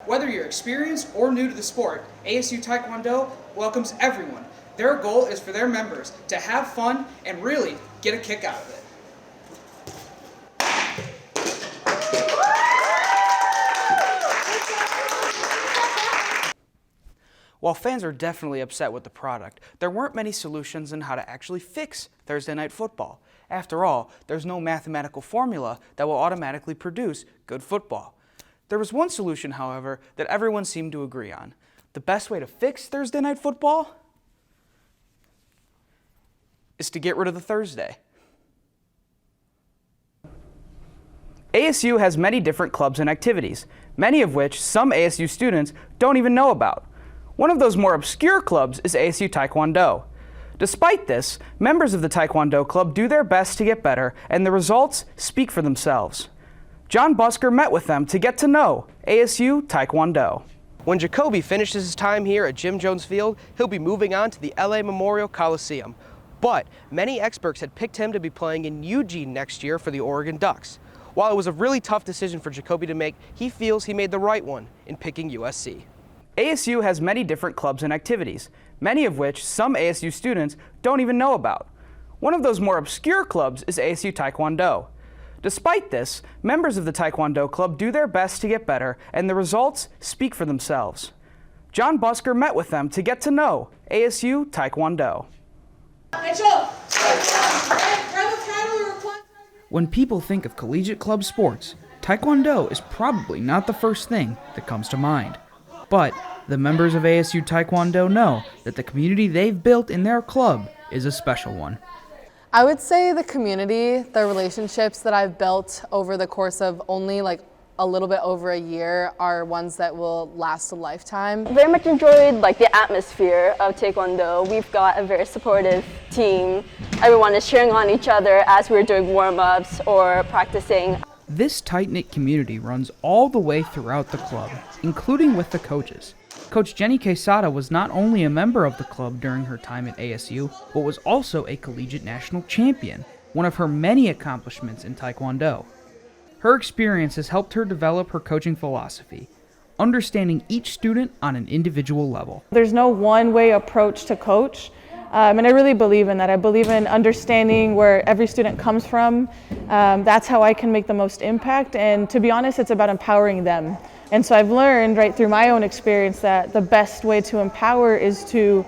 Whether you're experienced or new to the sport, ASU Taekwondo welcomes everyone. Their goal is for their members to have fun and really get a kick out of it. While fans are definitely upset with the product, there weren't many solutions on how to actually fix Thursday Night Football. After all, there's no mathematical formula that will automatically produce good football. There was one solution, however, that everyone seemed to agree on. The best way to fix Thursday Night Football is to get rid of the Thursday. ASU has many different clubs and activities, many of which some ASU students don't even know about. One of those more obscure clubs is ASU Taekwondo. Despite this, members of the Taekwondo club do their best to get better, and the results speak for themselves. John Busker met with them to get to know ASU Taekwondo. When Jacoby finishes his time here at Jim Jones Field, he'll be moving on to the LA Memorial Coliseum. But many experts had picked him to be playing in Eugene next year for the Oregon Ducks. While it was a really tough decision for Jacoby to make, he feels he made the right one in picking USC. ASU has many different clubs and activities, many of which some ASU students don't even know about. One of those more obscure clubs is ASU Taekwondo. Despite this, members of the Taekwondo club do their best to get better, and the results speak for themselves. John Busker met with them to get to know ASU Taekwondo. When people think of collegiate club sports, Taekwondo is probably not the first thing that comes to mind. But the members of ASU Taekwondo know that the community they've built in their club is a special one. I would say the community, the relationships that I've built over the course of only a little bit over a year are ones that will last a lifetime. Very much enjoyed the atmosphere of Taekwondo. We've got a very supportive team. Everyone is cheering on each other as we're doing warm-ups or practicing. This tight-knit community runs all the way throughout the club, including with the coaches. Coach Jenny Quesada was not only a member of the club during her time at ASU, but was also a collegiate national champion, one of her many accomplishments in Taekwondo. Her experience has helped her develop her coaching philosophy, understanding each student on an individual level. There's no one-way approach to coach. And I really believe in that. I believe in understanding where every student comes from. That's how I can make the most impact. And to be honest, it's about empowering them. And so I've learned right through my own experience that the best way to empower is to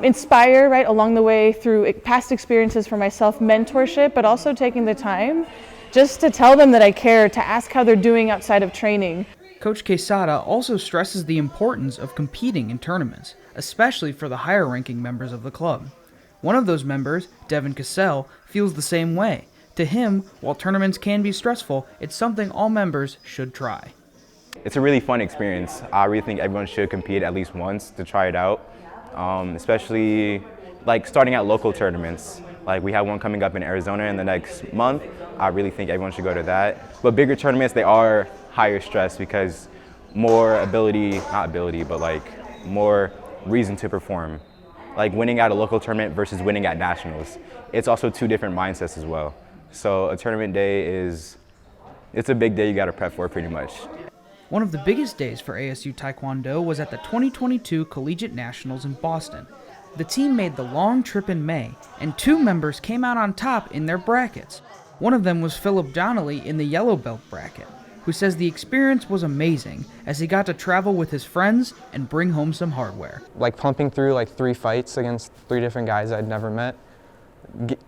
inspire right along the way through past experiences for myself, mentorship, but also taking the time just to tell them that I care, to ask how they're doing outside of training. Coach Quesada also stresses the importance of competing in tournaments, especially for the higher-ranking members of the club. One of those members, Devin Cassell, feels the same way. To him, while tournaments can be stressful, it's something all members should try. It's a really fun experience. I really think everyone should compete at least once to try it out, especially starting at local tournaments. We have one coming up in Arizona in the next month. I really think everyone should go to that. But bigger tournaments, they are higher stress because more more reason to perform. Winning at a local tournament versus winning at nationals. It's also two different mindsets as well. So a tournament day it's a big day you gotta prep for pretty much. One of the biggest days for ASU Taekwondo was at the 2022 Collegiate Nationals in Boston. The team made the long trip in May, and two members came out on top in their brackets. One of them was Philip Donnelly in the yellow belt bracket, who says the experience was amazing as he got to travel with his friends and bring home some hardware. Pumping through 3 fights against 3 different guys I'd never met.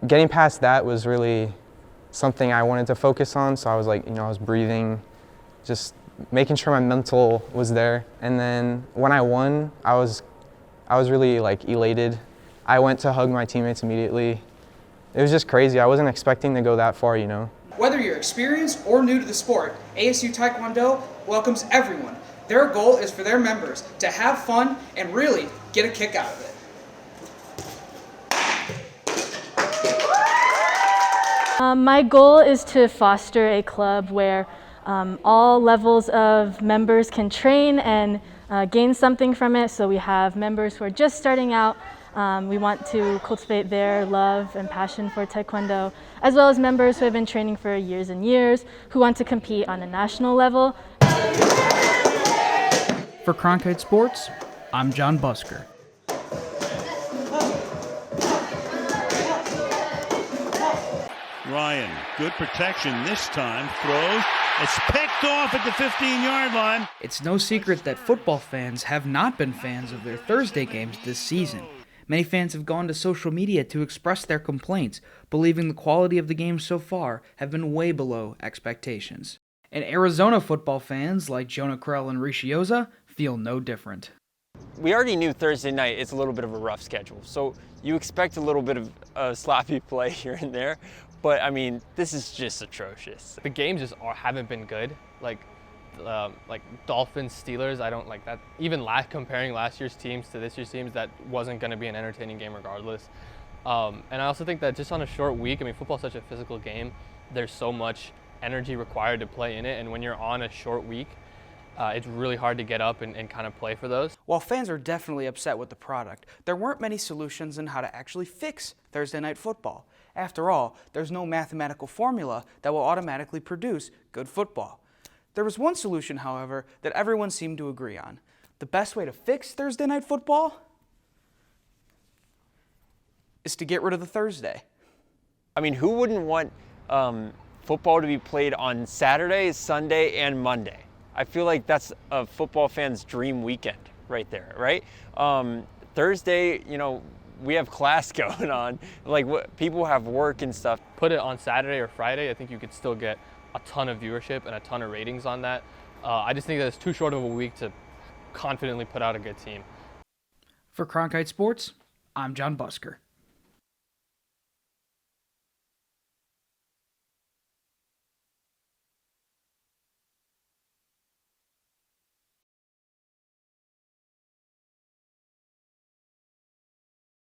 Getting past that was really something I wanted to focus on, so I was I was breathing, just making sure my mental was there. And then when I won, I was really elated. I went to hug my teammates immediately. It was just crazy. I wasn't expecting to go that far, Whether you're experienced or new to the sport, ASU Taekwondo welcomes everyone. Their goal is for their members to have fun and really get a kick out of it. My goal is to foster a club where all levels of members can train and gain something from it. So we have members who are just starting out. We want to cultivate their love and passion for Taekwondo, as well as members who have been training for years and years, who want to compete on a national level. For Cronkite Sports, I'm John Busker. Ryan, good protection this time, throws. It's picked off at the 15-yard line. It's no secret that football fans have not been fans of their Thursday games this season. Many fans have gone to social media to express their complaints, believing the quality of the games so far have been way below expectations. And Arizona football fans like Jonah Krell and Ricioza feel no different. We already knew Thursday night it's a little bit of a rough schedule, so you expect a little bit of sloppy play here and there. But I mean, this is just atrocious. The games just haven't been good. Like Dolphins, Steelers, I don't like that. Even comparing last year's teams to this year's teams, that wasn't going to be an entertaining game regardless. And I also think that just on a short week, I mean, football's such a physical game. There's so much energy required to play in it, and when you're on a short week, it's really hard to get up and kind of play for those. While fans are definitely upset with the product, there weren't many solutions on how to actually fix Thursday night football. After all, there's no mathematical formula that will automatically produce good football. There was one solution, however, that everyone seemed to agree on. The best way to fix Thursday night football is to get rid of the Thursday. I mean, who wouldn't want football to be played on Saturday, Sunday, and Monday? I feel like that's a football fan's dream weekend right there, right? Thursday, you know, we have class going on. Like, people have work and stuff. Put it on Saturday or Friday, I think you could still get a ton of viewership and a ton of ratings on that. I just think that it's too short of a week to confidently put out a good team. For Cronkite Sports, I'm John Busker.